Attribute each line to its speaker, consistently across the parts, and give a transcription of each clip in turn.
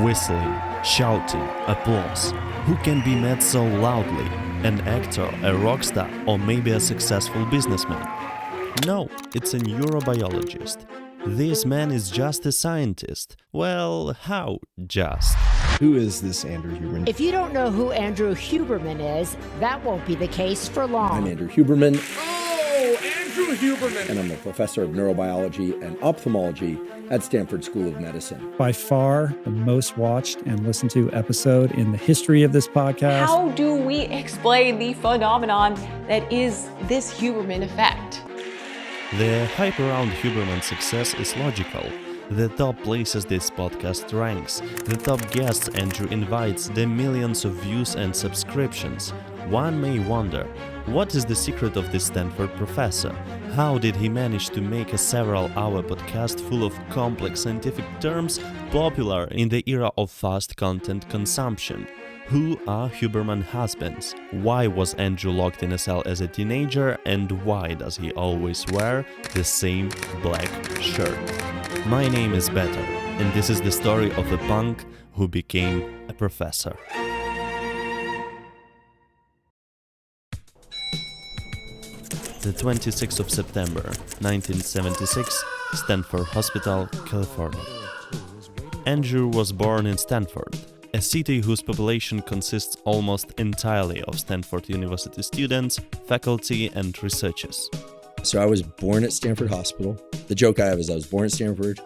Speaker 1: whistling, shouting, applause. Who can be met so loudly? An actor, a rock star, or maybe a successful businessman? No, it's a neurobiologist. This man is just a scientist. Well, how just?
Speaker 2: Who is this Andrew Huberman?
Speaker 3: If you don't know who Andrew Huberman is, that won't be the case for long.
Speaker 4: I'm Andrew Huberman.
Speaker 5: Oh, Andrew Huberman!
Speaker 4: And I'm a professor of neurobiology and ophthalmology at Stanford School of Medicine.
Speaker 6: By far the most watched and listened to episode in the history of this podcast.
Speaker 7: How do we explain the phenomenon that is this Huberman effect?
Speaker 1: The hype around Huberman's success is logical. The top places this podcast ranks, the top guests Andrew invites, the millions of views and subscriptions. One may wonder, what is the secret of this Stanford professor? How did he manage to make a several-hour podcast full of complex scientific terms popular in the era of fast content consumption? Who are Huberman Husbands? Why was Andrew locked in a cell as a teenager? And why does he always wear the same black shirt? My name is Better, and this is the story of a punk who became a professor. The 26th of September, 1976, Stanford Hospital, California. Andrew was born in Stanford, a city whose population consists almost entirely of Stanford University students, faculty, and researchers.
Speaker 4: So I was born at Stanford Hospital. The joke I have is I was born at Stanford.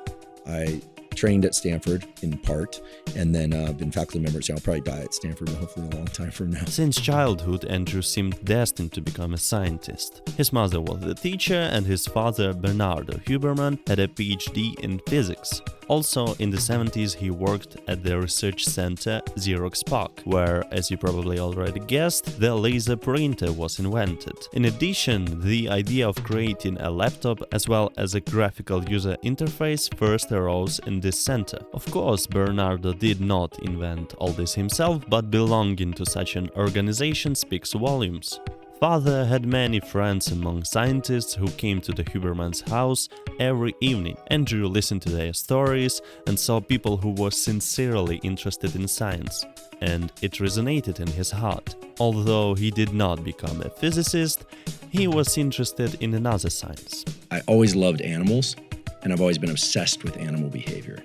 Speaker 4: I trained at Stanford in part, and then I've been faculty member, so I'll probably die at Stanford, but hopefully a long time from now.
Speaker 1: Since childhood, Andrew seemed destined to become a scientist. His mother was a teacher, and his father, Bernardo Huberman, had a PhD in physics. Also, in the 70s, he worked at the research center Xerox PARC, where, as you probably already guessed, the laser printer was invented. In addition, the idea of creating a laptop as well as a graphical user interface first arose in this center. Of course, Bernardo did not invent all this himself, but belonging to such an organization speaks volumes. Father had many friends among scientists who came to the Huberman's house every evening. Andrew listened to their stories and saw people who were sincerely interested in science, and it resonated in his heart. Although he did not become a physicist, he was interested in another science.
Speaker 4: I always loved animals, and I've always been obsessed with animal behavior.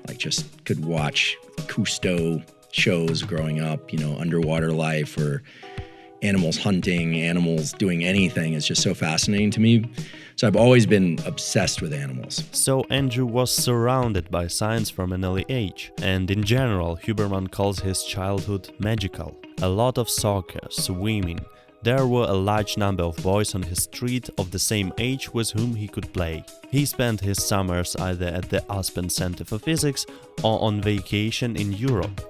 Speaker 4: Like, just could watch Cousteau shows growing up, underwater life or animals hunting, animals doing anything. It's just so fascinating to me. So I've always been obsessed with animals.
Speaker 1: So Andrew was surrounded by science from an early age. And in general, Huberman calls his childhood magical. A lot of soccer, swimming. There were a large number of boys on his street of the same age with whom he could play. He spent his summers either at the Aspen Center for Physics or on vacation in Europe.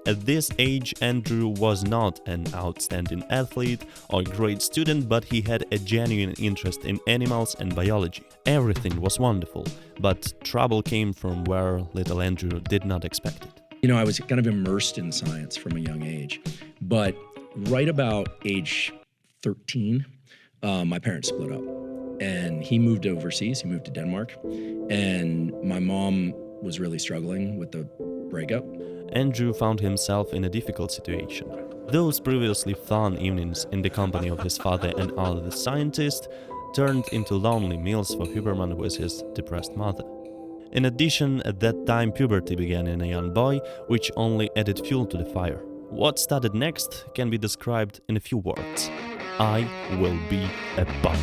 Speaker 1: At this age, Andrew was not an outstanding athlete or great student, but he had a genuine interest in animals and biology. Everything was wonderful, but trouble came from where little Andrew did not expect it.
Speaker 4: I was kind of immersed in science from a young age, but right about age 13, my parents split up, and he moved overseas. He moved to Denmark, and my mom was really struggling with the breakup.
Speaker 1: Andrew found himself in a difficult situation. Those previously fun evenings in the company of his father and other scientists turned into lonely meals for Huberman with his depressed mother. In addition, at that time puberty began in a young boy, which only added fuel to the fire. What started next can be described in a few words. I will be a punk.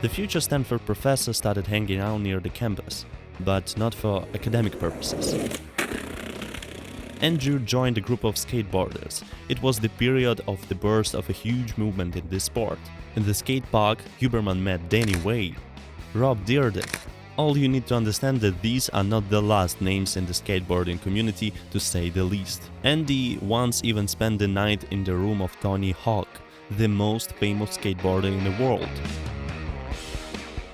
Speaker 1: The future Stanford professor started hanging out near the campus, but not for academic purposes. Andrew joined a group of skateboarders. It was the period of the birth of a huge movement in this sport. In the skate park, Huberman met Danny Way, Rob Dyrdek. All you need to understand that these are not the last names in the skateboarding community, to say the least. Andy once even spent the night in the room of Tony Hawk, the most famous skateboarder in the world.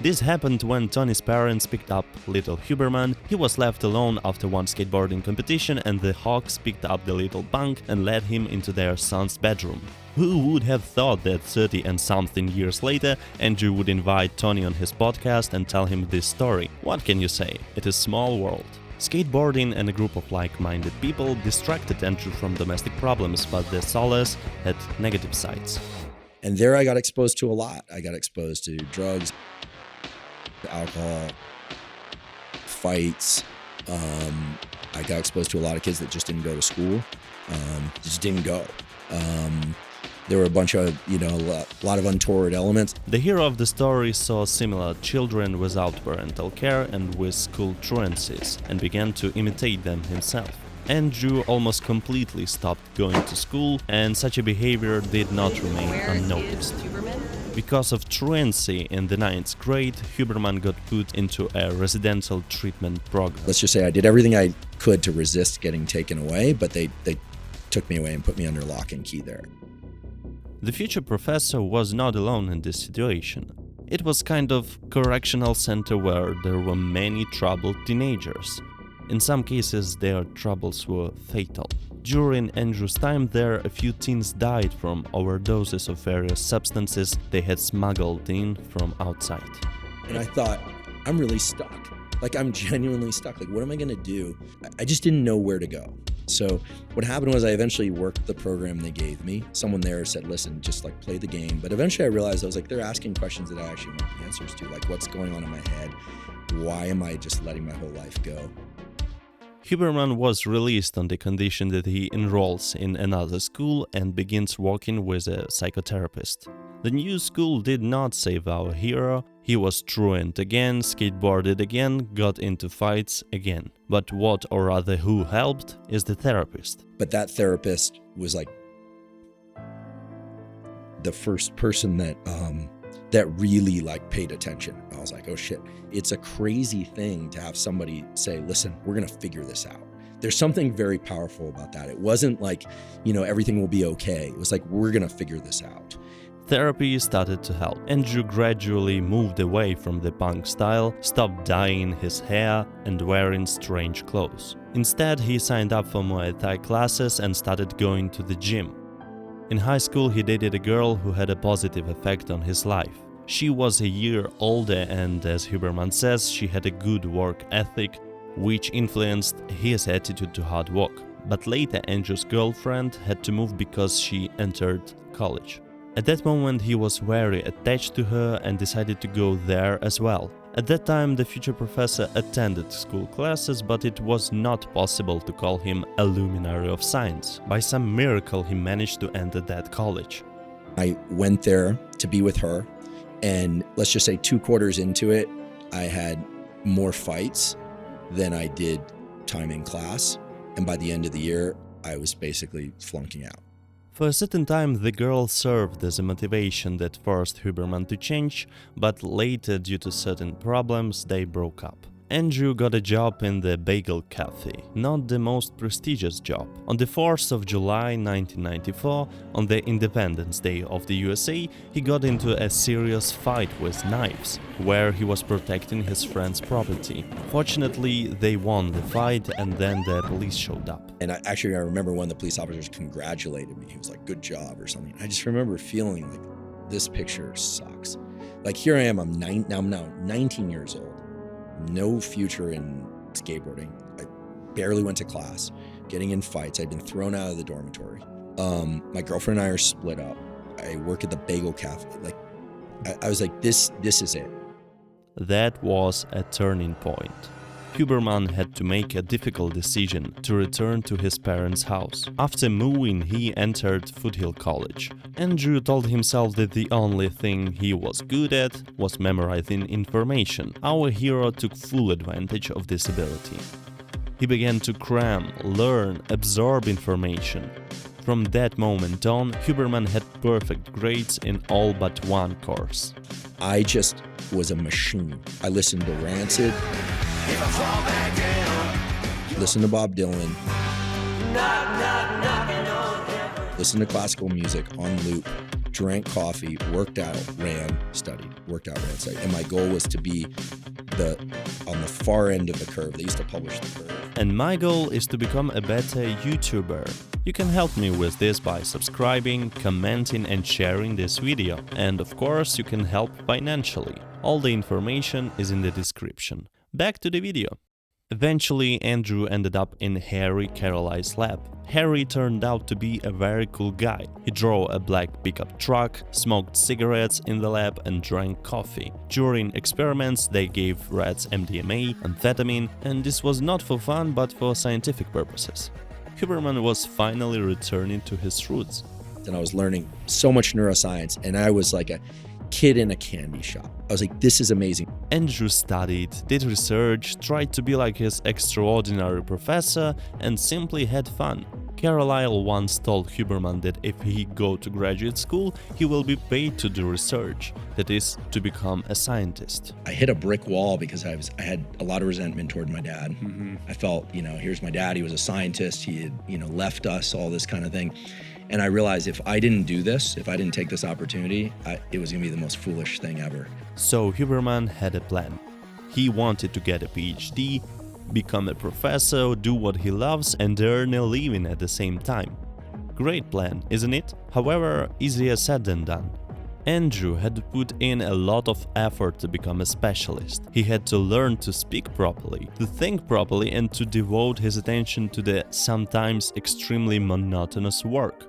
Speaker 1: This happened when Tony's parents picked up little Huberman. He was left alone after one skateboarding competition, and the Hawks picked up the little punk and led him into their son's bedroom. Who would have thought that 30 and something years later, Andrew would invite Tony on his podcast and tell him this story? What can you say? It is a small world. Skateboarding and a group of like-minded people distracted Andrew from domestic problems, but the solace had negative sides.
Speaker 4: And there I got exposed to a lot. I got exposed to drugs, alcohol, fights. I got exposed to a lot of kids that just didn't go to school, just didn't go. There were a bunch of, a lot of untoward elements.
Speaker 1: The hero of the story saw similar children without parental care and with school truancies and began to imitate them himself. Andrew almost completely stopped going to school, and such a behavior did not remain unnoticed. Because of truancy in the 9th grade, Huberman got put into a residential treatment program.
Speaker 4: Let's just say I did everything I could to resist getting taken away, but they took me away and put me under lock and key there.
Speaker 1: The future professor was not alone in this situation. It was kind of correctional center where there were many troubled teenagers. In some cases, their troubles were fatal. During Andrew's time there, a few teens died from overdoses of various substances they had smuggled in from outside.
Speaker 4: And I thought, I'm really stuck. Like, I'm genuinely stuck. Like, what am I going to do? I just didn't know where to go. So what happened was I eventually worked the program they gave me. Someone there said, listen, just like play the game. But eventually I realized I was like, they're asking questions that I actually want the answers to. Like, what's going on in my head? Why am I just letting my whole life go?
Speaker 1: Huberman was released on the condition that he enrolls in another school and begins working with a psychotherapist. The new school did not save our hero. He was truant again, skateboarded again, got into fights again. But what, or rather who, helped is the therapist.
Speaker 4: But that therapist was like the first person that really like paid attention. I was like, oh shit, it's a crazy thing to have somebody say, listen, we're gonna figure this out. There's something very powerful about that. It wasn't like, everything will be okay. It was like, we're gonna figure this out.
Speaker 1: Therapy started to help. Andrew gradually moved away from the punk style, stopped dyeing his hair and wearing strange clothes. Instead, he signed up for Muay Thai classes and started going to the gym. In high school, he dated a girl who had a positive effect on his life. She was a year older and, as Huberman says, she had a good work ethic, which influenced his attitude to hard work. But later, Andrew's girlfriend had to move because she entered college. At that moment, he was very attached to her and decided to go there as well. At that time, the future professor attended school classes, but it was not possible to call him a luminary of science. By some miracle, he managed to enter that college.
Speaker 4: I went there to be with her, and let's just say 2 quarters into it, I had more fights than I did time in class. And by the end of the year, I was basically flunking out.
Speaker 1: For a certain time, the girl served as a motivation that forced Huberman to change, but later, due to certain problems, they broke up. Andrew got a job in the Bagel Cafe, not the most prestigious job. On the 4th of July 1994, on the Independence Day of the USA, he got into a serious fight with knives, where he was protecting his friend's property. Fortunately, they won the fight and then the police showed up.
Speaker 4: And I remember one of the police officers congratulated me. He was like, good job or something. I just remember feeling like, this picture sucks. Like, here I am, I'm now 19 years old. No future in skateboarding. I barely went to class, getting in fights. I'd been thrown out of the dormitory. My girlfriend and I are split up. I work at the Bagel Cafe. Like, I was like, this is it.
Speaker 1: That was a turning point. Huberman had to make a difficult decision to return to his parents' house. After moving, he entered Foothill College. Andrew told himself that the only thing he was good at was memorizing information. Our hero took full advantage of this ability. He began to cram, learn, absorb information. From that moment on, Huberman had perfect grades in all but one course.
Speaker 4: I just was a machine. I listened to Rancid, listened to Bob Dylan, listened to classical music on loop, drank coffee, worked out, ran, studied, worked out, ran, studied. And my goal was to be on the far end of the curve. They used to publish the curve.
Speaker 1: And my goal is to become a better YouTuber. You can help me with this by subscribing, commenting and sharing this video. And of course, you can help financially. All the information is in the description. Back to the video. Eventually, Andrew ended up in Harry Caroline's lab. Harry turned out to be a very cool guy. He drove a black pickup truck, smoked cigarettes in the lab and drank coffee. During experiments, they gave rats MDMA, amphetamine, and this was not for fun but for scientific purposes. Huberman was finally returning to his roots.
Speaker 4: And I was learning so much neuroscience, and I was like a kid in a candy shop. I was like, this is amazing.
Speaker 1: Andrew studied, did research, tried to be like his extraordinary professor, and simply had fun. Carlyle once told Huberman that if he go to graduate school, he will be paid to do research, that is, to become a scientist.
Speaker 4: I hit a brick wall because I had a lot of resentment toward my dad. I felt, here's my dad, he was a scientist, he had, left us, all this kind of thing. And I realized if I didn't do this, if I didn't take this opportunity, it was gonna be the most foolish thing ever.
Speaker 1: So Huberman had a plan. He wanted to get a PhD, become a professor, do what he loves, and earn a living at the same time. Great plan, isn't it? However, easier said than done. Andrew had put in a lot of effort to become a specialist. He had to learn to speak properly, to think properly, and to devote his attention to the sometimes extremely monotonous work.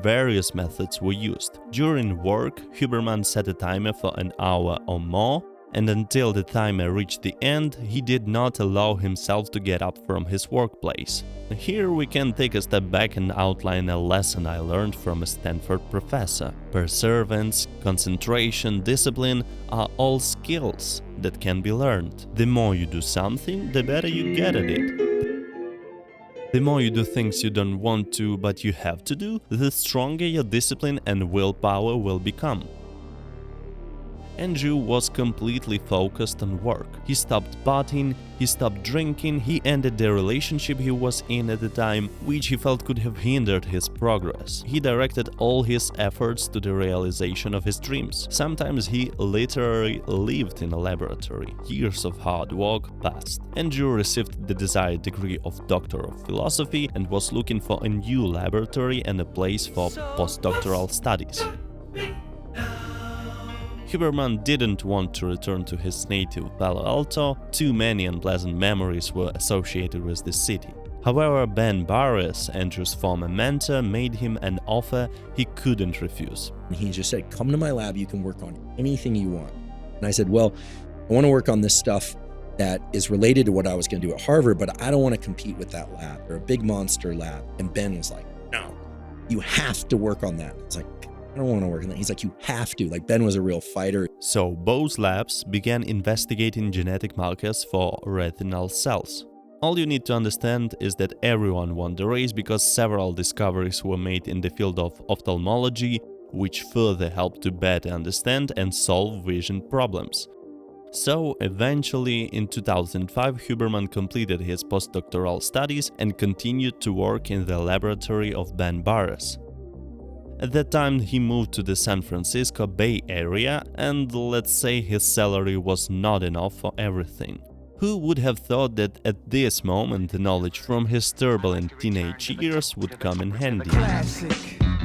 Speaker 1: Various methods were used. During work, Huberman set a timer for an hour or more, and until the timer reached the end, he did not allow himself to get up from his workplace. Here we can take a step back and outline a lesson I learned from a Stanford professor. Perseverance, concentration, discipline are all skills that can be learned. The more you do something, the better you get at it. The more you do things you don't want to but you have to do, the stronger your discipline and willpower will become. Andrew was completely focused on work. He stopped partying, he stopped drinking, he ended the relationship he was in at the time, which he felt could have hindered his progress. He directed all his efforts to the realization of his dreams. Sometimes he literally lived in a laboratory. Years of hard work passed. Andrew received the desired degree of Doctor of Philosophy and was looking for a new laboratory and a place for postdoctoral studies. Huberman didn't want to return to his native Palo Alto. Too many unpleasant memories were associated with the city. However, Ben Barres, Andrew's former mentor, made him an offer he couldn't refuse.
Speaker 4: He just said, come to my lab, you can work on anything you want. And I said, well, I want to work on this stuff that is related to what I was going to do at Harvard, but I don't want to compete with that lab. They're a big monster lab. And Ben was like, no, you have to work on that. It's like, I don't want to work on that. He's like, you have to. Like, Ben was a real fighter.
Speaker 1: So both labs began investigating genetic markers for retinal cells. All you need to understand is that everyone won the race because several discoveries were made in the field of ophthalmology, which further helped to better understand and solve vision problems. So, eventually, in 2005, Huberman completed his postdoctoral studies and continued to work in the laboratory of Ben Barres. At that time, he moved to the San Francisco Bay Area, and let's say his salary was not enough for everything. Who would have thought that at this moment the knowledge from his turbulent teenage years would come in handy?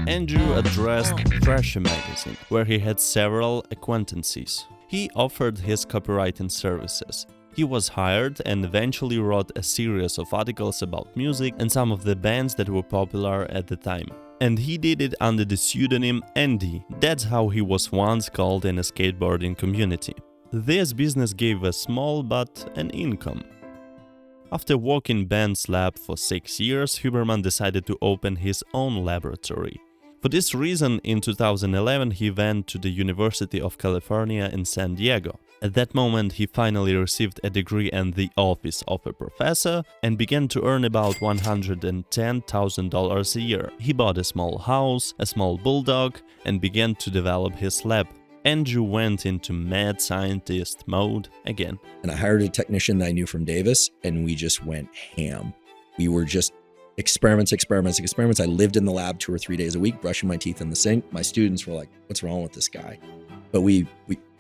Speaker 1: Andrew addressed Thrasher magazine, where he had several acquaintances. He offered his copywriting services. He was hired and eventually wrote a series of articles about music and some of the bands that were popular at the time. And he did it under the pseudonym Andy. That's how he was once called in a skateboarding community. This business gave a small but an income. After working Ben's lab for 6 years, Huberman decided to open his own laboratory. For this reason, in 2011 he went to the University of California in San Diego. At that moment, he finally received a degree and the office of a professor and began to earn about $110,000 a year. He bought a small house, a small bulldog, and began to develop his lab. Andrew went into mad scientist mode again.
Speaker 4: And I hired a technician that I knew from Davis, and we just went ham. We were just experiments. I lived in the lab 2 or 3 days a week, brushing my teeth in the sink. My students were like, what's wrong with this guy? But we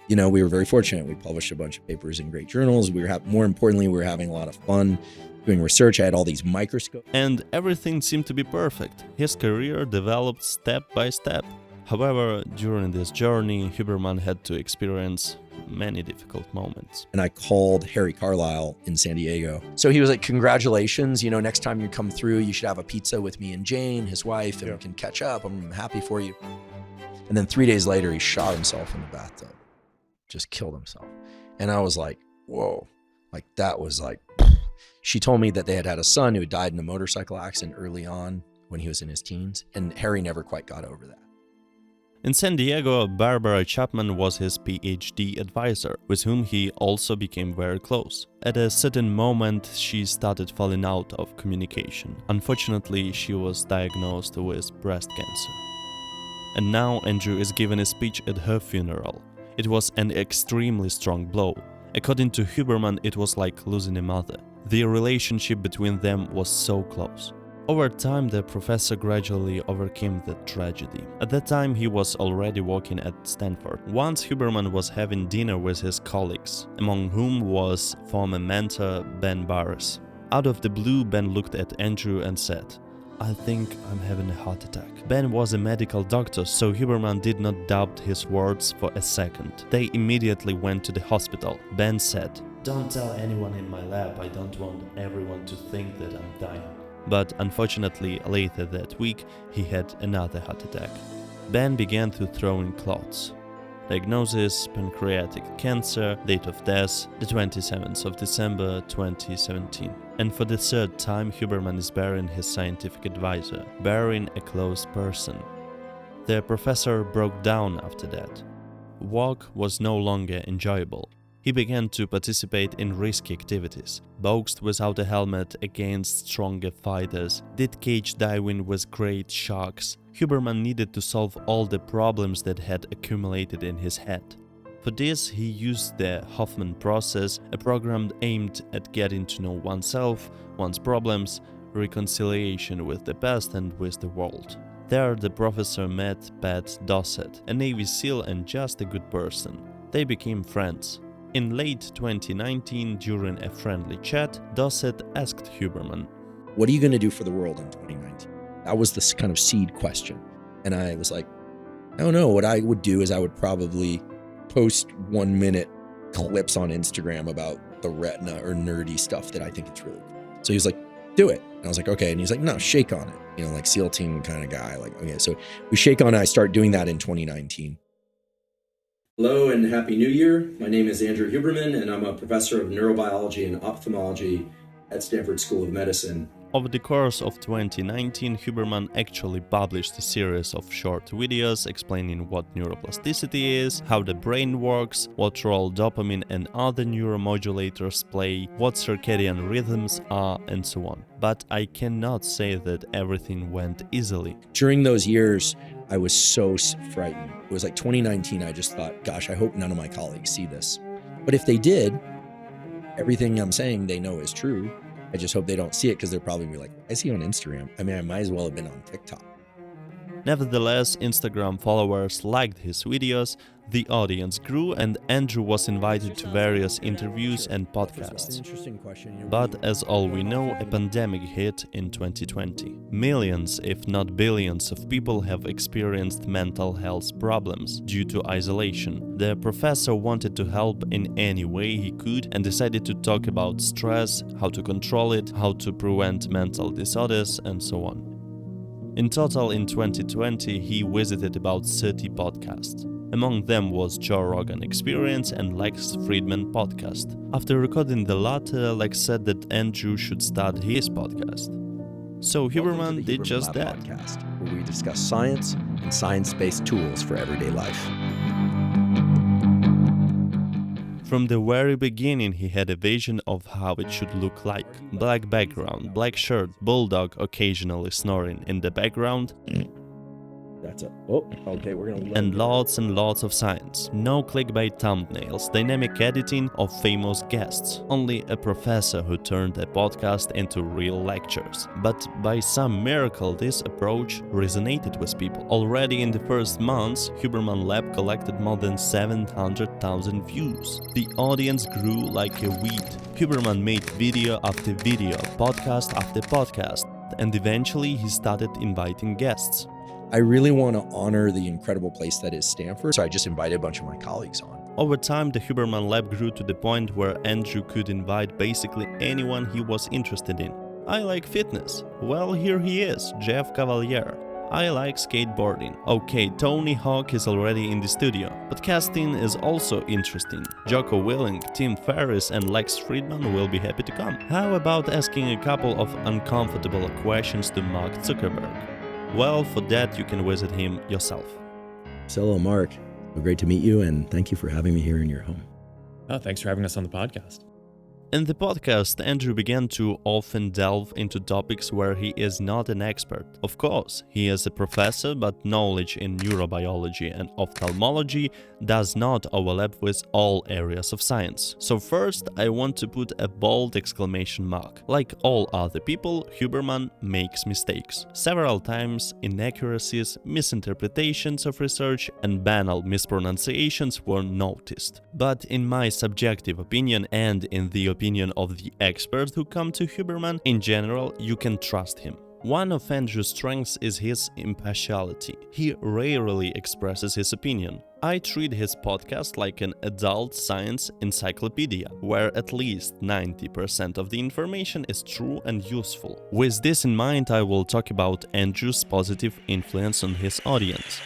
Speaker 4: were very fortunate. We published a bunch of papers in great journals. More importantly, we were having a lot of fun doing research. I had all these microscopes.
Speaker 1: And everything seemed to be perfect. His career developed step by step. However, during this journey, Huberman had to experience many difficult moments.
Speaker 4: And I called Harry Carlisle in San Diego. So he was like, congratulations, next time you come through, you should have a pizza with me and Jane, his wife, and we can catch up. I'm happy for you. And then 3 days later, he shot himself in the bathtub, just killed himself. And I was like, whoa, like that was like, she told me that they had a son who had died in a motorcycle accident early on when he was in his teens. And Harry never quite got over that.
Speaker 1: In San Diego, Barbara Chapman was his PhD advisor, with whom he also became very close. At a certain moment, she started falling out of communication. Unfortunately, she was diagnosed with breast cancer. And now Andrew is giving a speech at her funeral. It was an extremely strong blow. According to Huberman, it was like losing a mother. The relationship between them was so close. Over time, the professor gradually overcame the tragedy. At that time, he was already working at Stanford. Once Huberman was having dinner with his colleagues, among whom was former mentor Ben Barres. Out of the blue, Ben looked at Andrew and said, "I think I'm having a heart attack." Ben was a medical doctor, so Huberman did not doubt his words for a second. They immediately went to the hospital. Ben said, "Don't tell anyone in my lab, I don't want everyone to think that I'm dying." But unfortunately, later that week, he had another heart attack. Ben began to throw in clots. Diagnosis: pancreatic cancer, date of death, the 27th of December 2017. And for the third time, Huberman is burying his scientific advisor, burying a close person. The professor broke down after that. Work was no longer enjoyable. He began to participate in risky activities, boxed without a helmet against stronger fighters, did cage diving with great sharks. Huberman needed to solve all the problems that had accumulated in his head. For this, he used the Hoffman process, a program aimed at getting to know oneself, one's problems, reconciliation with the past and with the world. There, the professor met Pat Dossett, a Navy SEAL and just a good person. They became friends. In late 2019, during a friendly chat, Dossett asked Huberman,
Speaker 4: "What are you going to do for the world in 2019? That was this kind of seed question. And I was like, I don't know. What I would do is I would probably post 1-minute clips on Instagram about the retina or nerdy stuff that I think it's really cool. So he was like, do it. And I was like, okay. And he's like, no, shake on it. Like SEAL team kind of guy. Like, okay. So we shake on it. I start doing that in 2019. Hello and Happy New Year. My name is Andrew Huberman, and I'm a professor of neurobiology and ophthalmology at Stanford School of Medicine.
Speaker 1: Over the course of 2019, Huberman actually published a series of short videos explaining what neuroplasticity is, how the brain works, what role dopamine and other neuromodulators play, what circadian rhythms are, and so on. But I cannot say that everything went easily.
Speaker 4: During those years, I was so frightened. It was like 2019, I just thought, gosh, I hope none of my colleagues see this. But if they did, everything I'm saying they know is true. I just hope they don't see it because they're probably gonna be like, I see on Instagram. I mean, I might as well have been on TikTok.
Speaker 1: Nevertheless, Instagram followers liked his videos, the audience grew, and Andrew was invited to various interviews and podcasts. But as all we know, a pandemic hit in 2020. Millions, if not billions, of people have experienced mental health problems due to isolation. The professor wanted to help in any way he could and decided to talk about stress, how to control it, how to prevent mental disorders, and so on. In total, in 2020, he visited about 30 podcasts. Among them was Joe Rogan Experience and Lex Fridman podcast. After recording the latter, Lex said that Andrew should start his podcast. So Huberman did just that.
Speaker 4: Podcast, where we discuss science and science-based tools for everyday life.
Speaker 1: From the very beginning, he had a vision of how it should look like. Black background, black shirt, bulldog occasionally snoring in the background.
Speaker 4: That's it. Oh, okay, we're gonna.
Speaker 1: And lots of science. No clickbait thumbnails, dynamic editing of famous guests. Only a professor who turned a podcast into real lectures. But by some miracle, this approach resonated with people. Already in the first months, Huberman Lab collected more than 700,000 views. The audience grew like a weed. Huberman made video after video, podcast after podcast, and eventually he started inviting guests.
Speaker 4: I really want to honor the incredible place that is Stanford, so I just invited a bunch of my colleagues on.
Speaker 1: Over time, the Huberman lab grew to the point where Andrew could invite basically anyone he was interested in. I like fitness. Well, here he is, Jeff Cavaliere. I like skateboarding. Okay, Tony Hawk is already in the studio. Podcasting is also interesting. Jocko Willing, Tim Ferriss and Lex Friedman will be happy to come. How about asking a couple of uncomfortable questions to Mark Zuckerberg? Well, for that you can visit him yourself.
Speaker 4: So, hello, Mark. Well, great to meet you, and thank you for having me here in your home.
Speaker 8: Oh, thanks for having us on the podcast.
Speaker 1: In the podcast, Andrew began to often delve into topics where he is not an expert. Of course, he is a professor, but knowledge in neurobiology and ophthalmology does not overlap with all areas of science. So first, I want to put a bold exclamation mark. Like all other people, Huberman makes mistakes. Several times, inaccuracies, misinterpretations of research, and banal mispronunciations were noticed. But in my subjective opinion and in the opinion of the experts who come to Huberman, in general, you can trust him. One of Andrew's strengths is his impartiality. He rarely expresses his opinion. I treat his podcast like an adult science encyclopedia, where at least 90% of the information is true and useful. With this in mind, I will talk about Andrew's positive influence on his audience.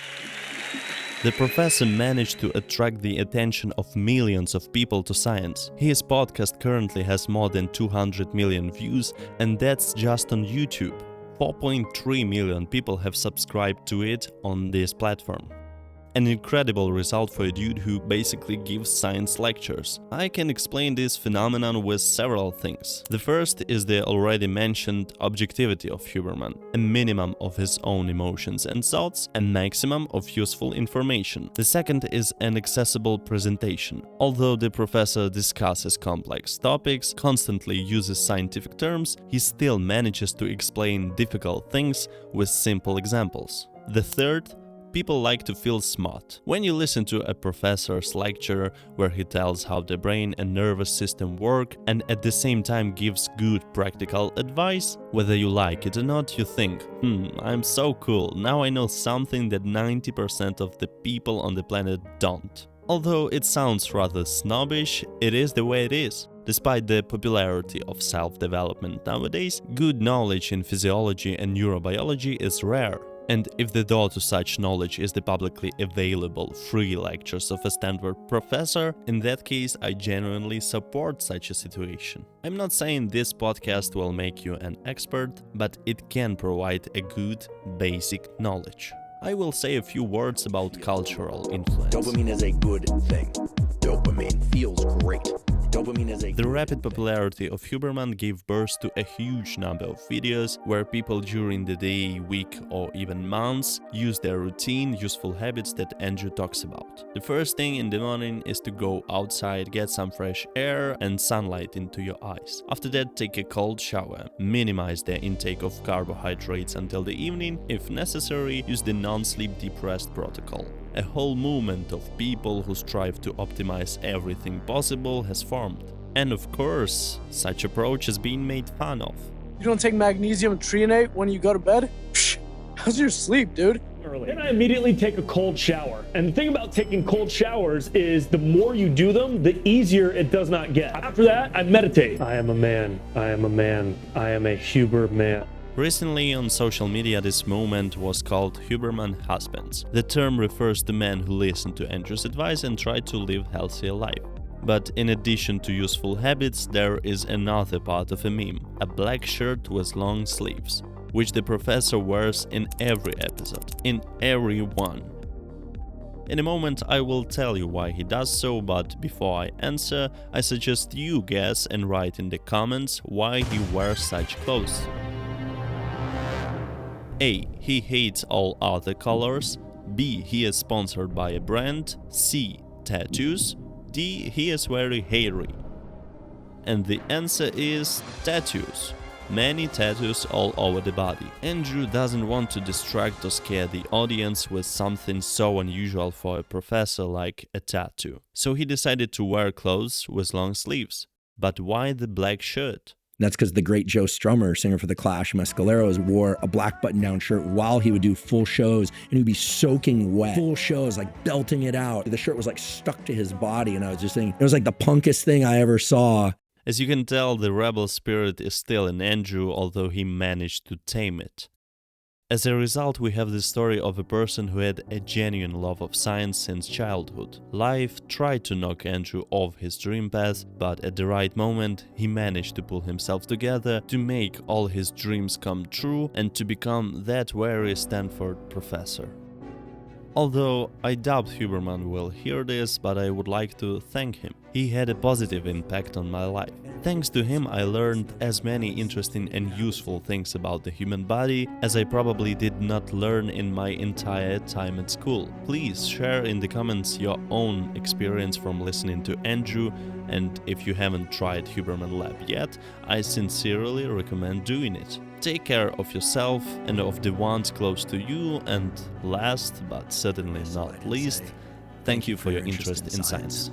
Speaker 1: The professor managed to attract the attention of millions of people to science. His podcast currently has more than 200 million views, and that's just on YouTube. 4.3 million people have subscribed to it on this platform. An incredible result for a dude who basically gives science lectures. I can explain this phenomenon with several things. The first is the already mentioned objectivity of Huberman, a minimum of his own emotions and thoughts, a maximum of useful information. The second is an accessible presentation. Although the professor discusses complex topics, constantly uses scientific terms, he still manages to explain difficult things with simple examples. The third, people like to feel smart. When you listen to a professor's lecture where he tells how the brain and nervous system work and at the same time gives good practical advice, whether you like it or not, you think, I'm so cool, now I know something that 90% of the people on the planet don't. Although it sounds rather snobbish, it is the way it is. Despite the popularity of self-development nowadays, good knowledge in physiology and neurobiology is rare. And if the door to such knowledge is the publicly available free lectures of a Stanford professor, in that case I genuinely support such a situation. I'm not saying this podcast will make you an expert, but it can provide a good basic knowledge. I will say a few words about cultural influence.
Speaker 4: Dopamine is a good thing. Dopamine feels great.
Speaker 1: The rapid popularity of Huberman gave birth to a huge number of videos where people during the day, week or even months use their routine, useful habits that Andrew talks about. The first thing in the morning is to go outside, get some fresh air and sunlight into your eyes. After that, take a cold shower. Minimize the intake of carbohydrates until the evening. If necessary, use the non-sleep deep rest protocol. A whole movement of people who strive to optimize everything possible has formed. And of course, such approach has been made fun of.
Speaker 5: You don't take magnesium trionate when you go to bed? Psh, how's your sleep, dude?
Speaker 9: Then I immediately take a cold shower. And the thing about taking cold showers is the more you do them, the easier it does not get. After that, I meditate. I am a man. I am a man. I am a Huberman.
Speaker 1: Recently on social media this movement was called Huberman Husbands. The term refers to men who listen to Andrew's advice and try to live a healthier life. But in addition to useful habits, there is another part of a meme, a black shirt with long sleeves, which the professor wears in every episode, in every one. In a moment I will tell you why he does so, but before I answer, I suggest you guess and write in the comments why he wears such clothes. A. He hates all other colors. B. He is sponsored by a brand. C. Tattoos. D. He is very hairy. And the answer is tattoos. Many tattoos all over the body. Andrew doesn't want to distract or scare the audience with something so unusual for a professor like a tattoo. So he decided to wear clothes with long sleeves. But why the black shirt?
Speaker 4: And that's because the great Joe Strummer, singer for The Clash, Mescaleros, wore a black button-down shirt while he would do full shows, and he'd be soaking wet. Full shows, like belting it out. The shirt was like stuck to his body, and I was just thinking, it was like the punkest thing I ever saw.
Speaker 1: As you can tell, the rebel spirit is still in Andrew, although he managed to tame it. As a result, we have the story of a person who had a genuine love of science since childhood. Life tried to knock Andrew off his dream path, but at the right moment, he managed to pull himself together to make all his dreams come true and to become that very Stanford professor. Although I doubt Huberman will hear this, but I would like to thank him. He had a positive impact on my life. Thanks to him, I learned as many interesting and useful things about the human body as I probably did not learn in my entire time at school. Please share in the comments your own experience from listening to Andrew, and if you haven't tried Huberman Lab yet, I sincerely recommend doing it. Take care of yourself and of the ones close to you, and last but certainly not least, thank you for your interest in science.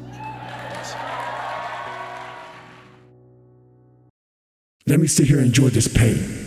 Speaker 10: Let me sit here and enjoy this pain.